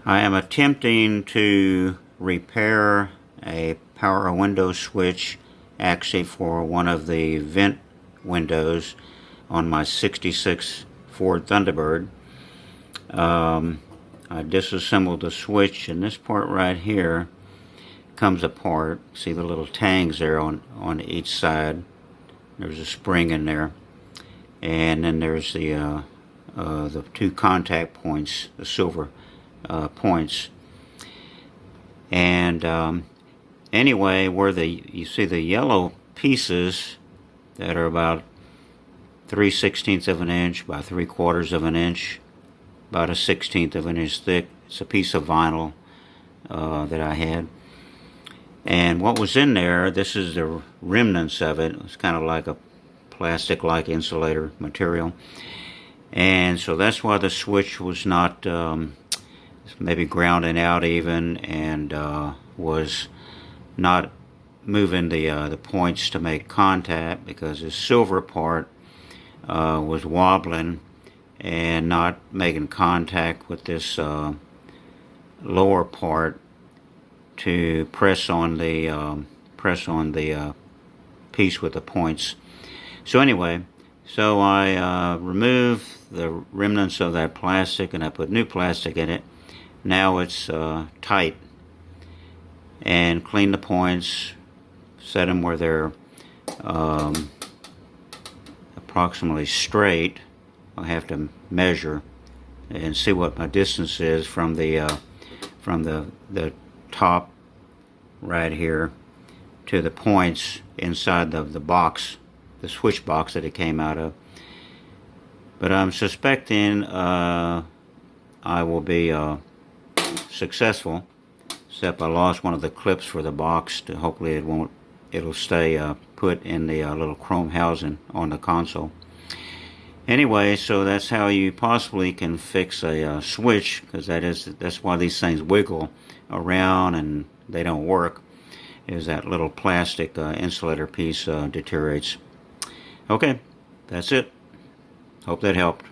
I am attempting to repair a power window switch, actually for one of the vent windows on my 66 Ford Thunderbird. I disassembled the switch, and this part right here comes apart. See the little tangs there on each side. There's a spring in there, and then there's the two contact points, the silver points. And anyway, where you see the yellow pieces that are about 3/16 of an inch by 3/4 of an inch, about 1/16 of an inch thick. It's a piece of vinyl that I had. And what was in there, this is the remnants of it. It's kind of like a plastic-like insulator material. And so that's why the switch was not maybe grounding out even, and was not moving the points to make contact, because the silver part was wobbling and not making contact with this lower part to press on the piece with the points. So anyway, so I removed the remnants of that plastic and I put new plastic in it. Now it's tight, and clean the points, set them where they're approximately straight. I have to measure and see what my distance is from the top right here to the points inside the box, the switch box that it came out of. But I'm suspecting I will be successful, except I lost one of the clips for the box. Hopefully it'll stay put in the little chrome housing on the console. Anyway, so that's how you possibly can fix a switch, because that's why these things wiggle around and they don't work, is that little plastic insulator piece deteriorates. Okay, that's it. Hope that helped.